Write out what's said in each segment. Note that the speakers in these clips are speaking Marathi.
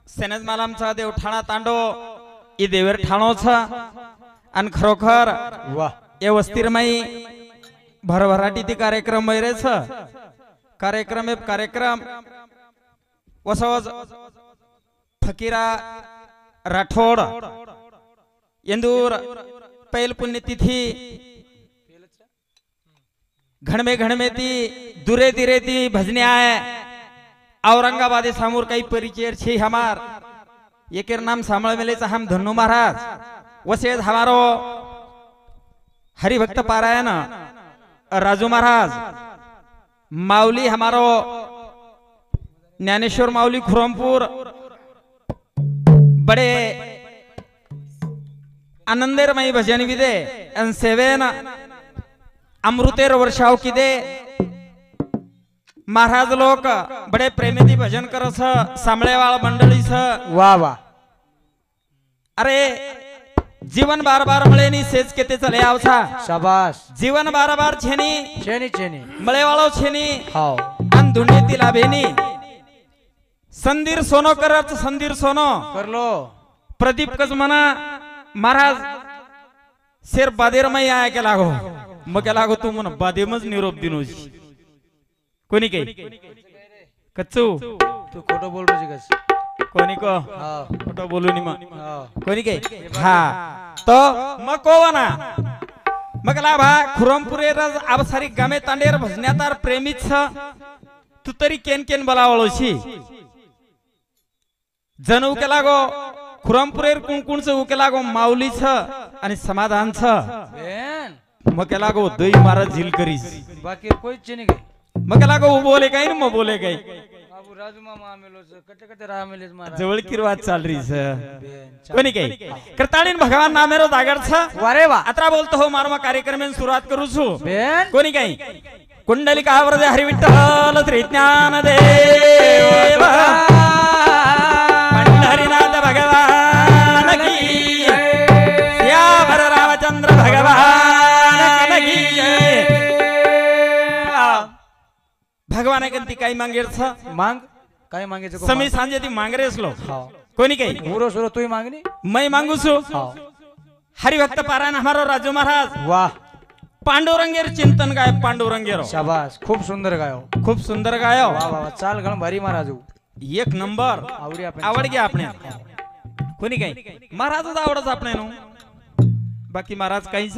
सेनेज मालामचा देव ठाणा तांडो ई देवर ठाणो छ आणि खरोखर वाह ये वस्तीरमाई भरभराटी ती कार्यक्रम मैरे छ कार्यक्रम वसवज फकीरा राठोड इंदूर पैल पुण्यतिथी घणमे ती दुरे दिरे ती भजने आए औरंगाबाद सामूर काही परिचय छे हमार एकेर नाम सांभळ मेले हम धन्नो महाराज वसेज हमारो हरिभक्त पारायण राजू महाराज माऊली हमारो ज्ञानेश्वर माऊली खुरमपुर बड़े आनंदेरमयी भजन विदे अन सेवेन अमृतेर वर्षाव किदे महाराज लोक बड़े प्रेमेदी भजन करस सांभळेवाळ मंडळी छ वाह वाह अरे जीवन बार बार मळेनी सेज केते चले आवसा शाबाश जीवन बार बार छेनी छेनी मळेवाळो छेनी हाव अन धुंडीती लाभेनी संदीर सोनो करत संदीर सोनो करलो प्रदीप कस म्हणा महाराज शेर बादेरमय आया के लागो मग के लागो तू म्हण बादेमच निरोप दिनोजी कोणी काही कच्चू तू खोटो बोल रही कस कोणी को हां खोटो बोलू नी मग हां कोणी काही हा तो मग कोवना मग ला भा खुरमपुरे रज आवसारी गामे तांडेर भजण्यातार प्रेमीच छ तू तरी केन केन बोलावळोशी जन उके लागो खुरमपुरेर कुणकुणच उके लागो माऊली छ आणि समाधान छ बेन मग के लागो दई मारा झील करीस बाकी कोई चेनी गई मग के लागो बोले काही न मग बोले काही बाबू राजू मामा आमेलो कटे राह मेलेस मारा जवळ किरवात चाल रही छ बेन कोणी काही करताळीन भगवान नामेरो दागर छ वारे वाह अत्रा बोलतो हो मारमा कार्यक्रमेन सुरुवात करू छु बेन कोणी काही कुंडलिका वरदे हरी विठ्ठल श्री ज्ञान देव पंढरीनाथ भगवान की सियावर रामचंद्र भगवान की भगवान कंती काही मांगेर छ मांग काय मांगेच को समी सांजे ती मांगरेस लो हां कोणी काही मुरो सुरो तू मांगनी मैं मांगू छु हां हरिभक्त पारायण हमारो राजू महाराज वाह पांडुरंगेर चिंतन गाय पांडुरंगेरो शाबाश खूब सुंदर गायो खूप सुंदर गायो वाह वाह चाल गण भारी महाराजू एक नंबर आवडी आपण आवड घ्या आपण कोणी काही महाराजच आवडच आपण बाकी महाराज काहीच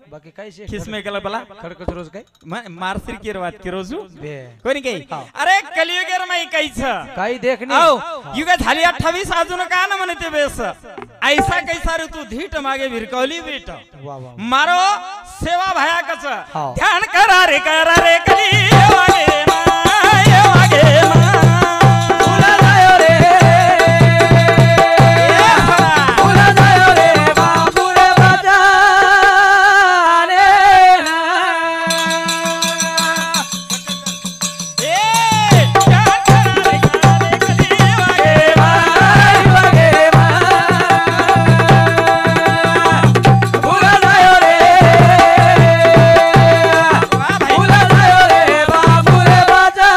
बाकी काय शे खिसमे केला बला खडकच रोज काय मारसिर किरवात किरोजू बे कोणी काही अरे कलियुगेर माई काहीच काही देखणी आओ युग झाली 28 अजून का ना म्हणते बेस ऐसा कैसा रे तू धीट मागे भिरकवली बेट वाह वाह मारो सेवा भया कच हाव. ध्यान करा रे कली वागे मा तुला जायो रे तुला जायो रे बापुरे बाजाने ना ए ध्यान करा रे कली वागे वागे मा तुला जायो रे वा भाई तुला जायो रे बापुरे बाजाने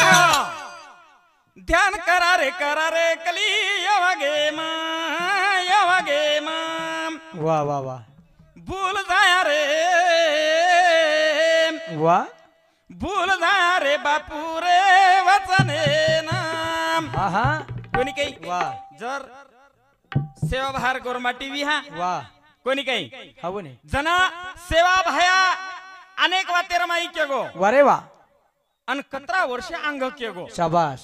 ना ध्यान करा रे कली वागे मा वाह वाह वाह भूल जाया रे वाह भूल जाया रे बापू रे वचने नाम हा हा कोणी काही वाह जर सेवा भार गोरमाटी विहा वाह कोणी काही हाव ने जना सेवा भया अनेक वातेर माई के गो वारे वाह अन 17 वर्ष अंग के गो शाबाश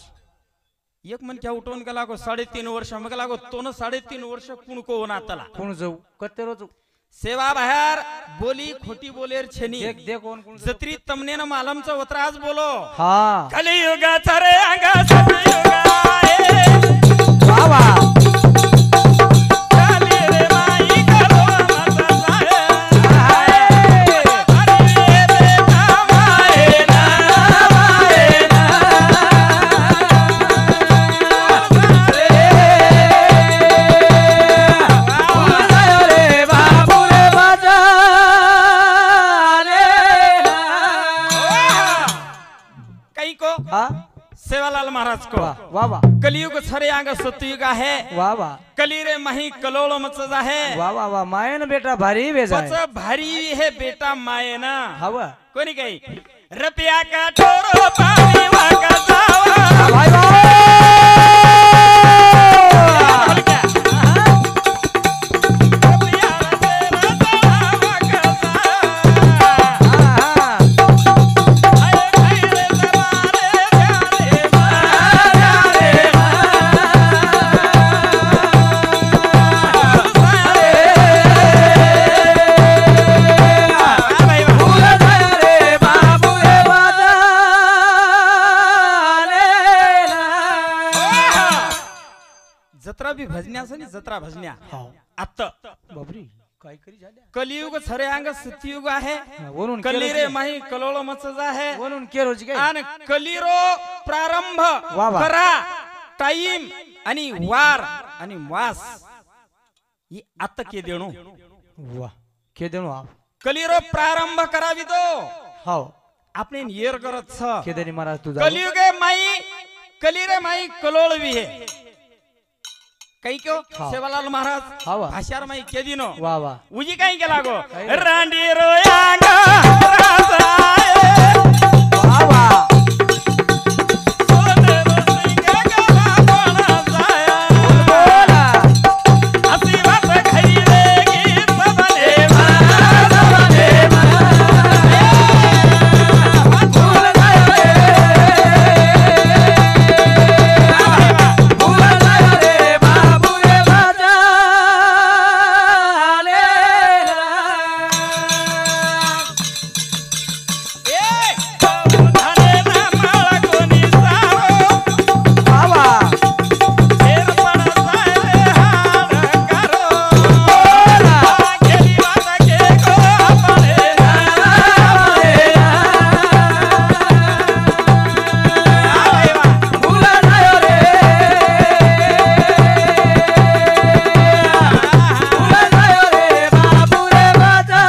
एक मन क्या उठवून गेला गो 3.5 वर्ष मग लागो तो न 3.5 वर्ष कुण को नातला कोण जाऊ कत्ते रोज सेवा बाहेर बोली खोटी बोलेर छेनी देख देख कोण कोण जत्री तमने न मालमचा वत्राज बोलो हा कलियुगाचा रे अंगा सतयुगा वाह वाह काली रे माई करो मत जाए अरे बेटा माए ना रे बापुरे बाजाने काही को हा सेवालाल महाराज को वाह वाह वाह कलियुग छरे आंग सतयुग आहे वाह वाह कली रे मही कलोळ मचज आहे वाह वाह वाह मायन बेटा भारी बेजा पच भारी हे बेटा मायना हवा कोणी काही रपिया का ठोरो पाणी वाका जावा भाई भाई जत्रा भी भजन्या असनी जत्रा भजन्या आता बापरी काय करी झाल्या कलियुग छरे अंग सतयुग आहे वरून कली रे माही कलोळ मचज आहे वरून केरोजी काय आणि कलिरो प्रारंभ वा वा. करा टाइम आणि वार आणि मास ही आता के देणो वाह के देणो आप कलिरो प्रारंभ करावी दो हाव आपने येर करत छ केदारी महाराज तुझा कलियुगे माई कली रे माई कलोळ भी है कहीं क्यों हाँ. सेवालाल महाराज हाँ वाह. भाषार माई के दिनो वाह वाह उजी कहीं के लागो काही. रांडी रोयांगा राजाए वाह वाह सोने रोसिंगे गला बना जाया बोला हसी बात खैरेगी सबने भूल गया रे भूल गया रे बाबू रे बाजा धने ना माळ कोणी सारो वाह वाह फेर पण जाए हाड करो बोला गेली वाट के गो आपले भूल गया रे भूल गया रे बाबू रे बाजा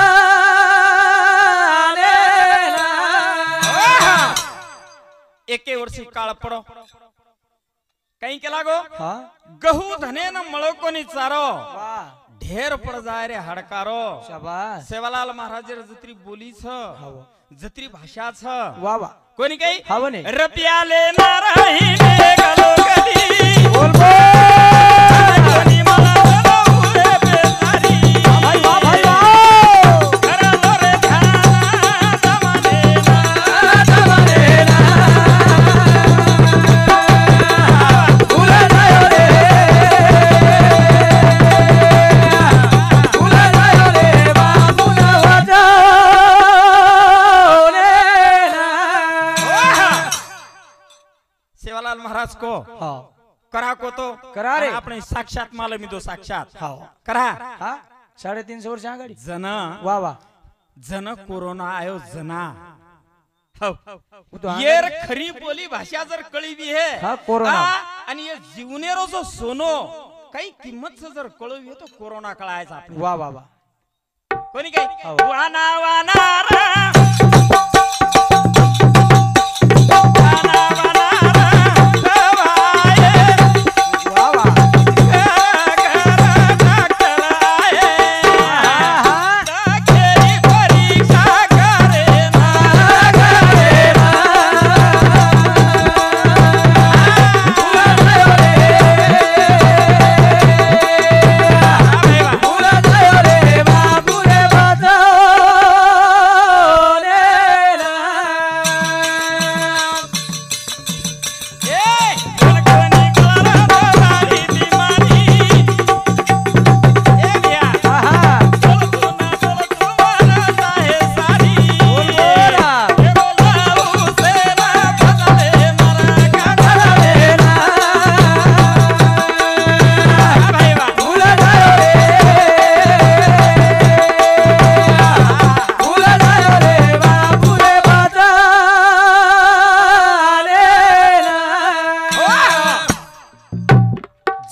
एके वर्षी काळ पडो काही केला गो हाँ गहू धने न मळो कोणी चारो वाह ढेर पड जाय रे हडकारो शाबाश सेवालाल महाराज जत्री बोली छ हाव जत्री भाषा छ वाह वाह कोणी काही हाव ने रपियाले नाराही ने गलो कधी बोल बोल कोणी मला बोलो उरे बेजारी भाई वाह भाई वाह करलो रे ध्यान जमाने भूल गया रे भूल गया रे बाबू रे बाजा सेवालाल महाराज को हाँ करा को तो करा रे. આપણે સાક્ષાત માલમ દો સાક્ષાત हाँ करा हाँ 350 वर्ष आगाड़ी जन वाह वाह जन कोरोना आयो जना हो वो तो येर खरी बोली भाषा जर कळी बी है हाँ, कोरोना. आणि ये जीवनेरो जो सोनो काही किंमत से जर कळवी तो कोरोना कळायचा आपण वाह वाह वाह कोणी काही हो. वाना वाना रा वाना वाना रा गवाये वाह वाह भूल गया रे बाबू रे बाजा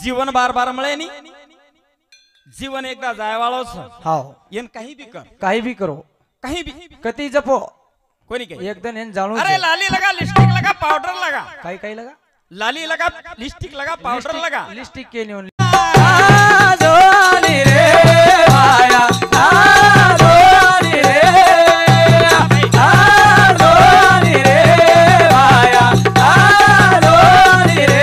जीवन बार बार મળે ની जीवन एकदा जायवाळो छ हाव येन काही बी कर काही भी करो काही बी कती जपो कोणी काही एकदम इन जाणून अरे लाली लगा लिपस्टिक लगा पाउडर लगा काय काय लगा लाली लगा लिपस्टिक लगा पाउडर लगा लिपस्टिक के नेऊन आजोनी रे माया आजोनी रे आजोनी रे माया आजोनी रे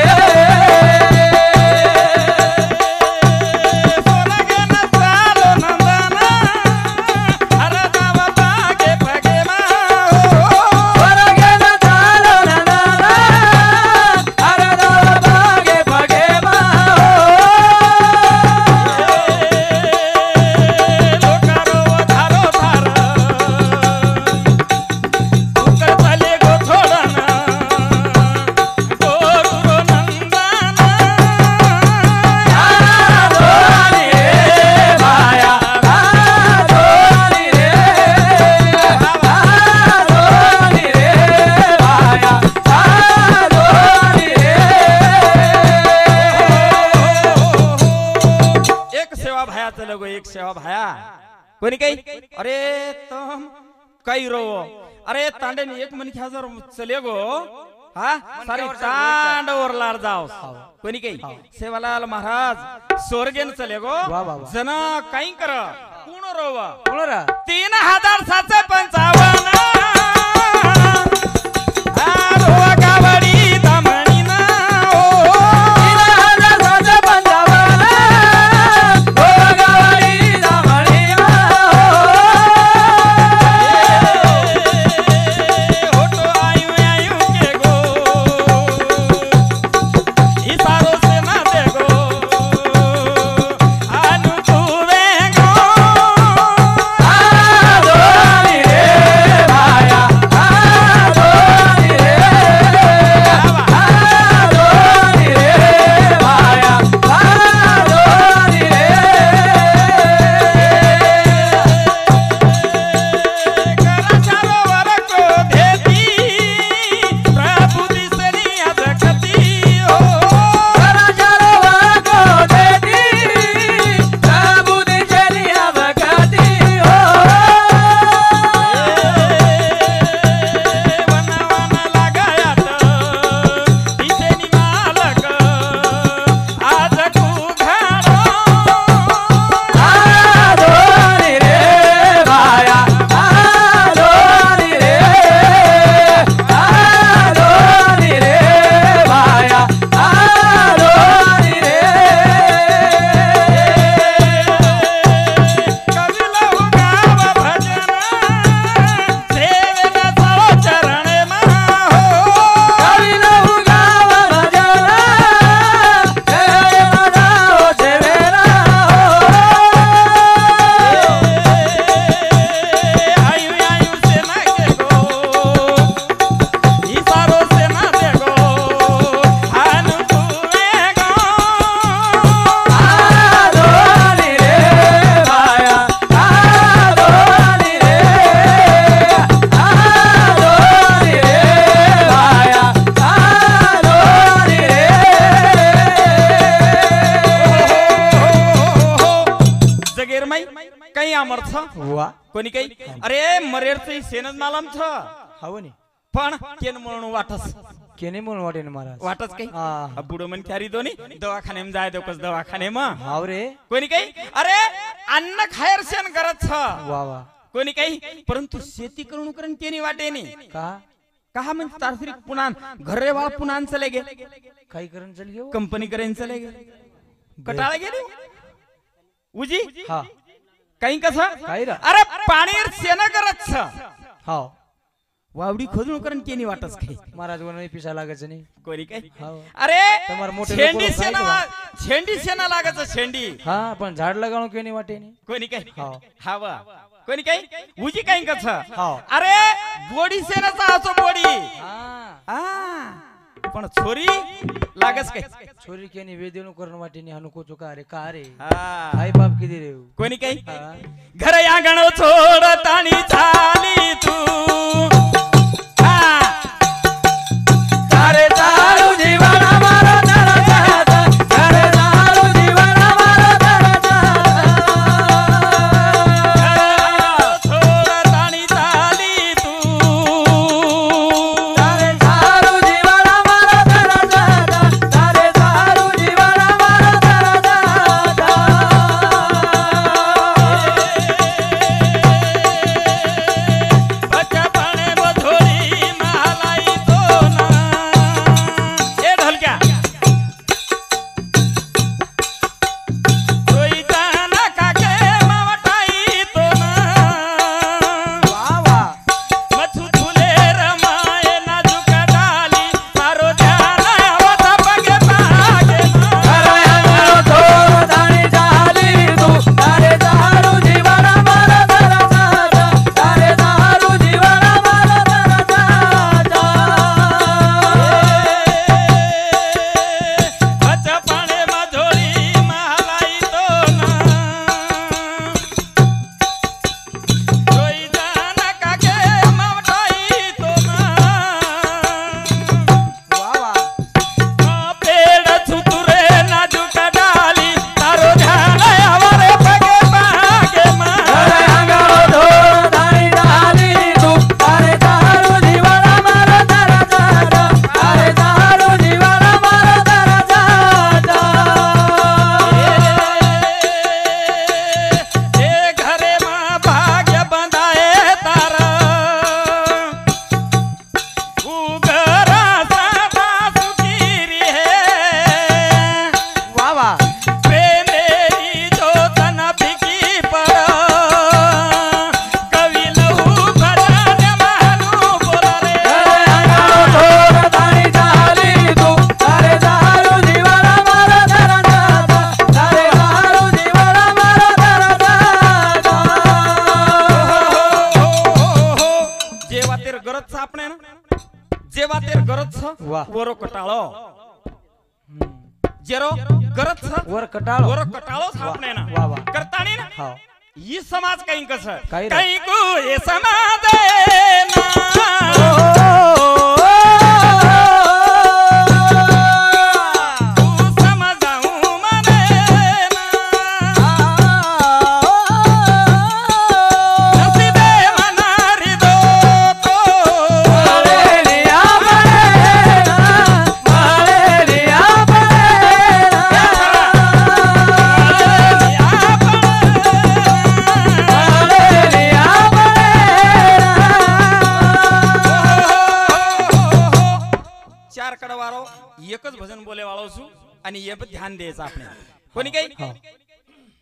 एक सेवा भाया कोणी काही अरे तम काही रो अरे तांडेने एक मन हजार चले गो हा सारी तांडवर लार जाओ कोणी काही सेवालाल महाराज स्वर्गेन चले गो जन काही कर कोण रोव 3755 गावडी दमणी ना कोणी काही अरे मरेरचं सेनच मालम छ हावनी पण केन म्हणून वाटस केने म्हणून वाटेन महाराज वाटच काही बुडो मन क्यारी दोनी दवाखाने में जाय देवकस दवाखाने में हाव रे कोणी काही अरे अन्न खायर सेन करत छ वा वा कोणी काही परंतु शेती करून करून केनी वाटेनी का कहा मन तारसरी पुनान घरे वाळ पुनान चले गे काही करून चल गेलो कंपनी करेन चले गे कटाळा गेली उजी हा काही कसं काय रा अरे पाणीर सेना करत छ हाव वावडी खोदून करून केनी वाटस काही महाराज वन पिसा लागच नाही कोणी काही हाव अरे तुम्हार मोठे छेंडी सेना लागत छेंडी हा पण झाड लगावून केनी वाटेनी कोणी काही हाव हावा कोणी काही उजी काही कसं हाव अरे बोडी सेनाचा असो बोडी हा पण छोरी लागस काय छोरी केनी वेदेनु करून वाटेनी हनुको चुका रे का रे हा आई बाप किती रे कोणी काही घर आंगण छोड ताणी झाली तू तारे चालू जीवन मारा तारा चाहता तारे चालू जीवन मारा तारा चाहता छोड ताणी झाली तू गोरो कटाळो जेरो गरज वर कटाळो गोरो कटाळो सापणे ना वा वा करताणी ना हो ही समाज काही कसं काही काही को हे समाज ना एकच भजन बोले वाळो सु आणि ये ध्यान द्यायचं आपण कोणी काही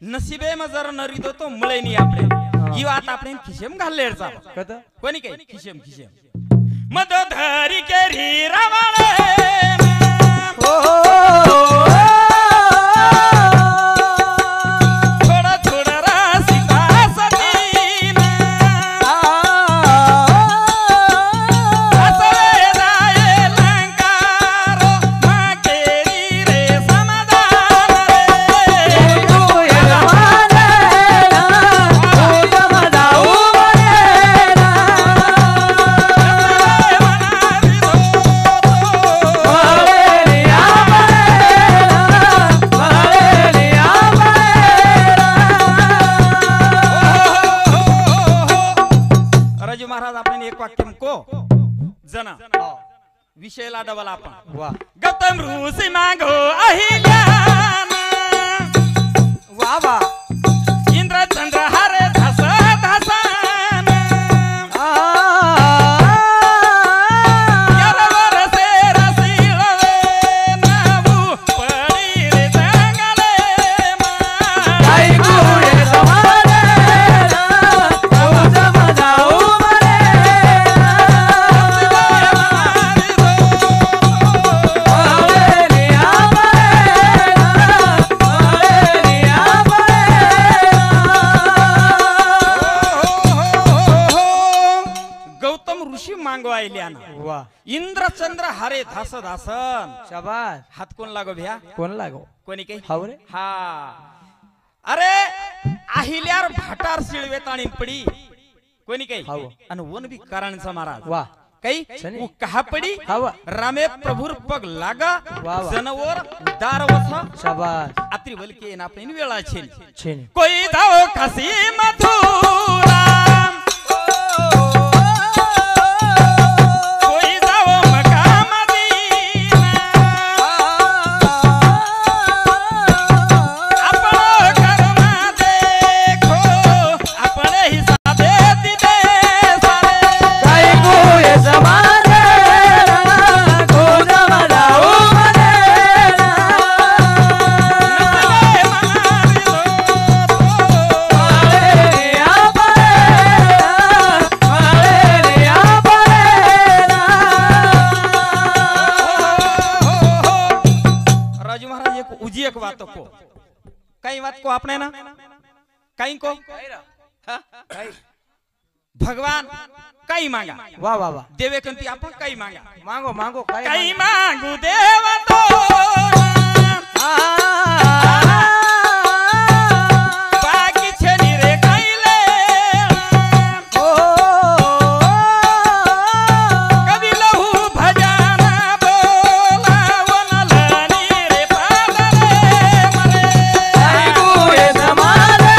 नसीबे म जर नरी दो तो मळे नाही आपले ही वात आपण खिशेम घाललेरचा कदा कोणी काही खिशेम खिशेम मद धरी के री रावळे विषय लाडवाला आपण वा गौतम ऋषी मागो अहिल्या वा वा इंद्र चंद्र हरे धस धसान यरवर से रसिलवे नाऊ पडी रे जंगले काही गुळे समाले ओ समजाऊ वा इंद्र चंद्र हरे धास धासन शाबास हात कोण लागो भ्या कोण लागो कोणी काही हाव रे हा अरे अहिल्यार भाटार सिळवेताणी पडी कोणी काही हाव आणि वन बी कारणचा महाराज वा काही छने. वो कहा पडी हाव रामे प्रभुर पग लागा वा वा. जनवर दार वसा शाबास आत्री बलके ना आपण वेळा छेन छेने कोई जाओ खसी मथुरा कई बात को आपने ना कई को भगवान कई मांगा वा वा वा देवे कंती आपण कई मांगा मांगो मांगो कई मांगू देव तो बाकी छेनी रे कैले कभी लहू भजना बोला वनलनी रे पादरे मरे काही गुळे समाले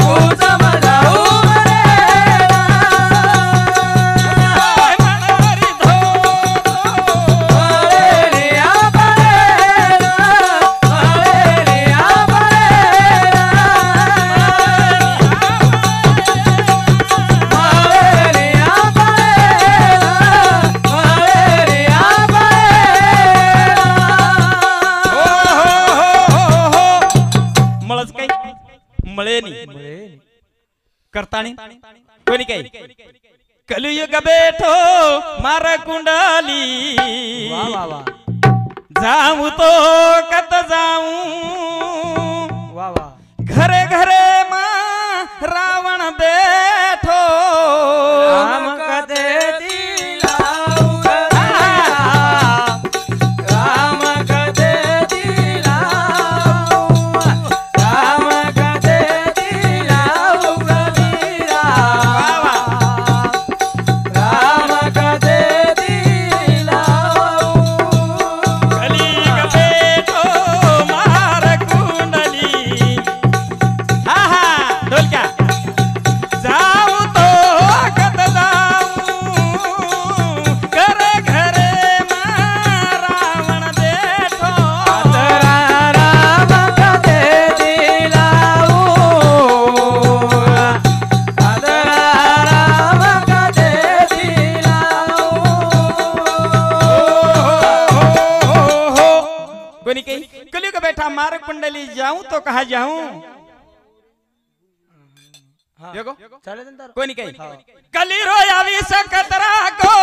ओ समजाऊ करताणी कोणी काही कलियुग बेठो मार कुंडली वा वा वा जाऊ तो कत जाऊ वा वा घरे घरे मा रावण बेठो राम कदे दिलाऊ बैठा मार्ग कुंडली जाऊं तो कहा जाऊं देखो चालेल ना तर? कोणी काही कली रोयावी सकतरा को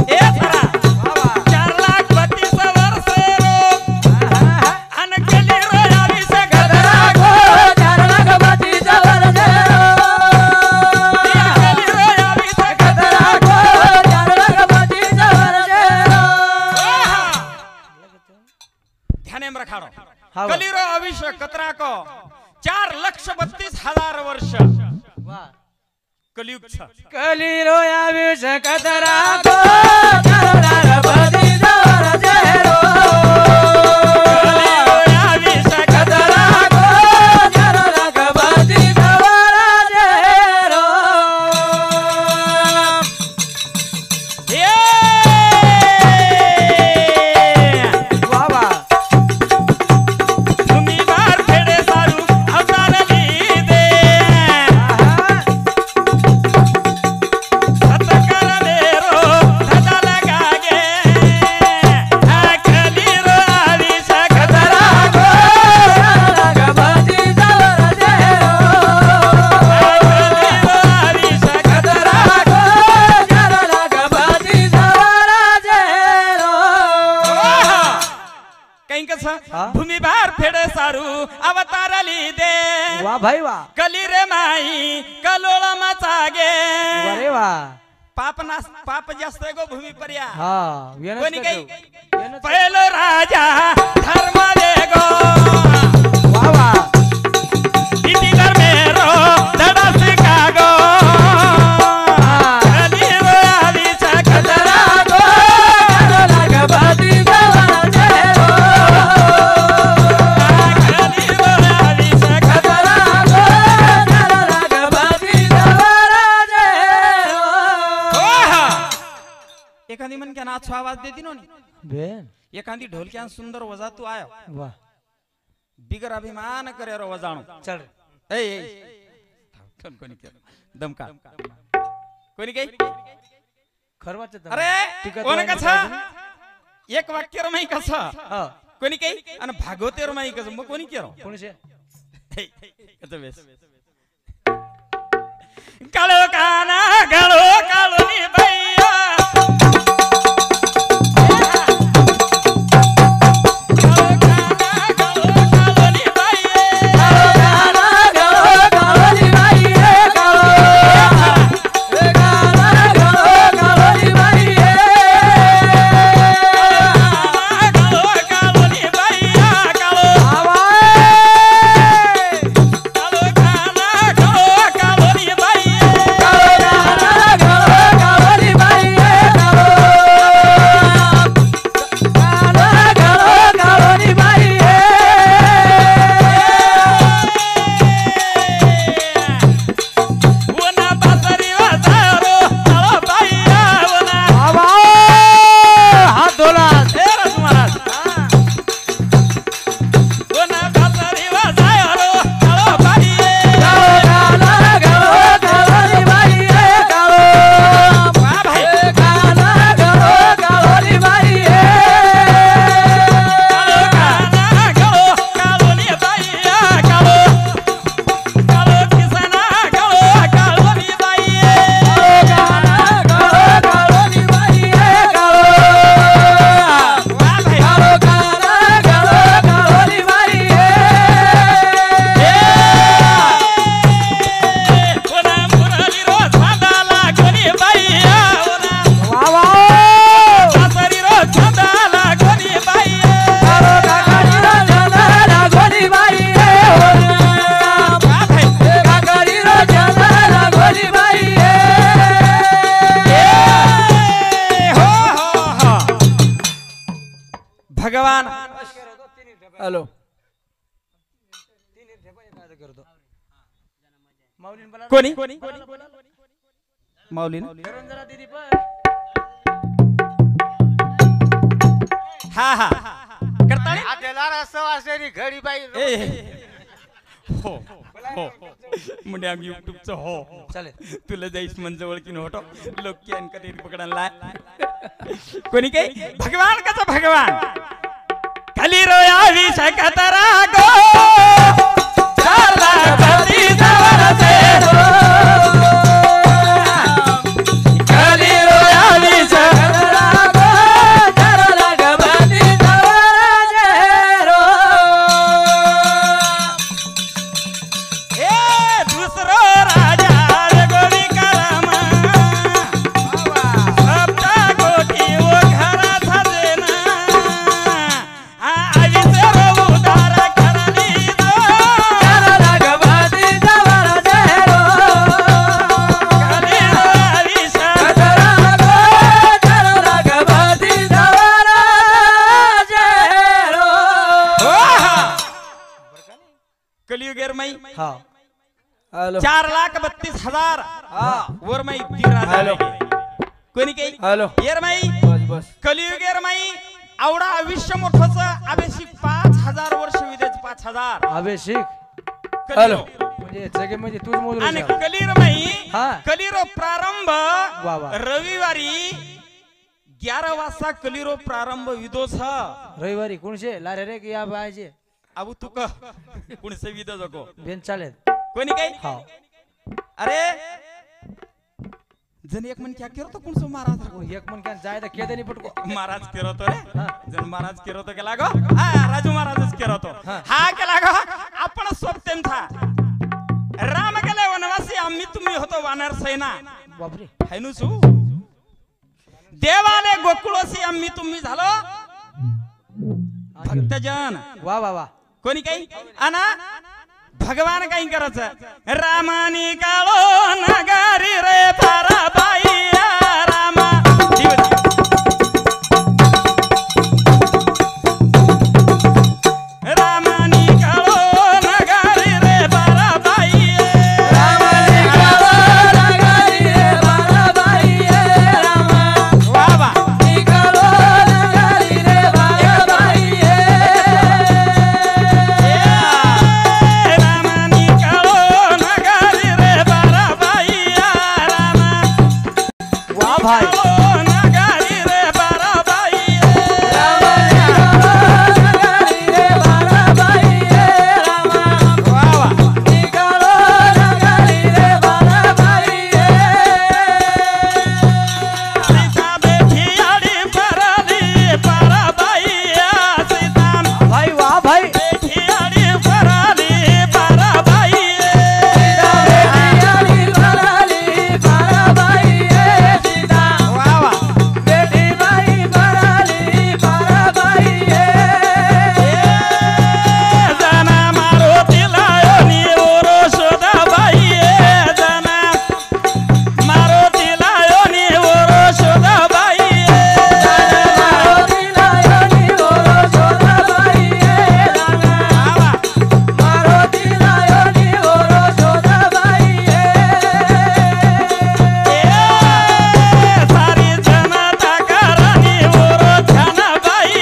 ए थरा 4,32 वर्षे रो अन कली रोयावी सकतरा को 4,32 वर्षे कली रोयावी सकतरा को 4,32 वर्षे ध्यान में रखाड़ो हाँ। कली रो अविश्व कतरा को 4,32,000 वर्ष वाह कलियुग छ कली रोया विष कतरा को 4,32 वर्षे रो कली रोयावी सकतरा को 4,32 वर्षे रो ये वाह वाह तुम्ही बार खेडे सारू अवतार लीदे सतकर मेरो धजा लगागे कली रो आवी सकतरा को 4,32 वर्षे रो कली रो आवी सकतरा को 4,32 वर्षे रो कहीं कसं हा? भूमी बार फेडे सारू अवतार लीदे वाह भाई वाह कली रे माई कलोळ मचागे अरे वाह पाप जास्त गो भूमी पर्या हाँ कोणी काही पहिलो राजा धर्म देगो वाह वाह इति धर्मेरो धडा शिकागो कली रो आवी सकतरा को 4,32 वर्षे रो कली रो आवी सकतरा को 4,32 वर्षे रो एखादी मन क्या नाच आवाज देती नो नी बेन एखादी ढोलक्यान सुंदर वजा तू आयो वाह बिगर अभिमान करे रो वजाणू चल ए कोणी केलं दमका कोणी काही खरवाच अरे कोण कसा एक वाक्य रमाई कसा हाँ कोणी काही आणि भागवते रमाई कसं मग कोणी केलं कोण से काळो काना गाळो काळोनी बैया भगवान हेलो कोणी माऊली हा हा करताळे घडी बाई हो हो म्हणजे आम्ही युट्यूबचं हो चालेल तुला जाईस म्हणजे ओळखीन होतो लोक कॅन कधी पकडायला कोणी काही भगवान कसा भगवान कली रोयावी शकतरा गो 4 लाख पती जवळचे कली रोयावी शकतरा गो 4 लाख पती जवळचे ए दुसरो राजा रे गोरी करामा सप्ता कोटी वो घराचा देना आईचे रो उदार करली दो 4 लाख पती जवळचे कली रोयावी शकतरा गो 4 लाख पती जवळचे कलियुगेर मई हा हॅलो 4,32,000 हा वर मई तीर राजा हॅलो. कोणी काही हॅलो येर माई बस बस कलियुगेर माई आवडा आयुष्य मोठच अभिषेक 5,000 वर्ष विदेच 5,000 अभिषेक कलियुग. म्हणजे जगे म्हणजे तूच मोजून आणि विचार. कलीर माई हा. कलिरो प्रारंभ वा वा. रविवारी 11 वाजता कलिरो प्रारंभ विदोस रविवारी कोणशे लारे रे की या बायचे अबू तुक कोणी विद जगो बेन चालेल कोणी काही हा अरे जण एक म्हण क्या करतो कोणसो महाराज एक मन काय जाय तर केदनी पटको महाराज करतो रे हा. जण महाराज करतो केला गो हा राजू महाराजच करतो हा. हा केला गो आपण सोबतेम था राम गेले वनवासी आम्ही तुम्ही होतो वानर सेना बापरे हैनुसू देवाले गोकुळसी आम्ही तुम्ही झालो भक्तजन वा वा वा कोणी काही अना भगवान काही करायचं रामानी काळो नगारी रे पाराबाई रामा रामानी काळो नगारी रे पाराबाई रामाने काळो नगारी रे बाराबाई रामा वा वा निकालो नगारी रे बाराबाई रामानी काळो नगारी रे पाराबाई रामा वा भाई नगारी रे पाराबाई रामाने काळो नगारी रे बाराबाई रामा वा वा निकालो नगारी रे बाराबाई सीता बेटी आडी पराली पाराबाई सीता भाई वा भाई बेटी आडी पराली पाराबाई सीता बेटी पराली बाराबाई सीता वा वा बेटी बाई पराली बाराबाई जना मारो तिलायो नि ओरो शोधाबाई जना मारो तिलायो नि ओरो शोधाबाई मारुतीला योनी ओरो शोधाबाई रामा वा मारुतीला योनी ओरो शोधाबाई सारी जनता करानी ओरो ध्यानाबाई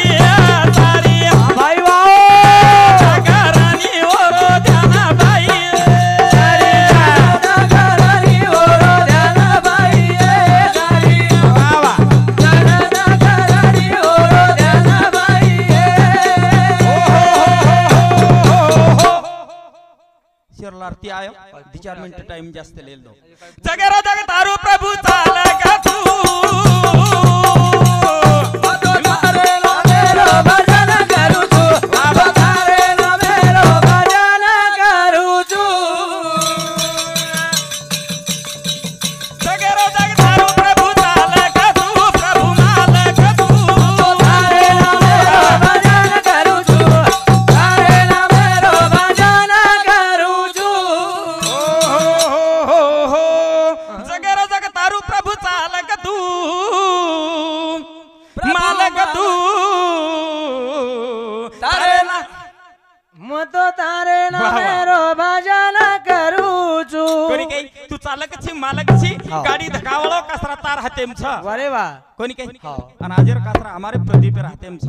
सारी भाई वाओ करानी ओरो ध्यानाबाई नगरानी ओरो ध्यानाबाई सारी वा वा नगरानी ओरो ध्यानाबाई शिरलारती आयो 2-4 मिनिट टाइम जास्त लेल दो जगेरो जग तारू प्रभु चालक तू तारे मेरो भजन करू छु तारे मेरो भजन करू छु जगेरो जग तारू प्रभु चालक तू प्रभु मालक तू तारे मेरो भजन करू छु तारे मेरो भजन करू छु हो जगेरो जग तारू प्रभु चालक तू मालक तू तारे म तो तारे वाह, वाह. मेरो भजन करू छु कोणी काही तू चालक छी मालक छी हो. गाडी धकावळो कसरा तार हातेम छ वारे वा कोणी काही हो. आणि आजर कसरा हमारे प्रदीप राहतेम छ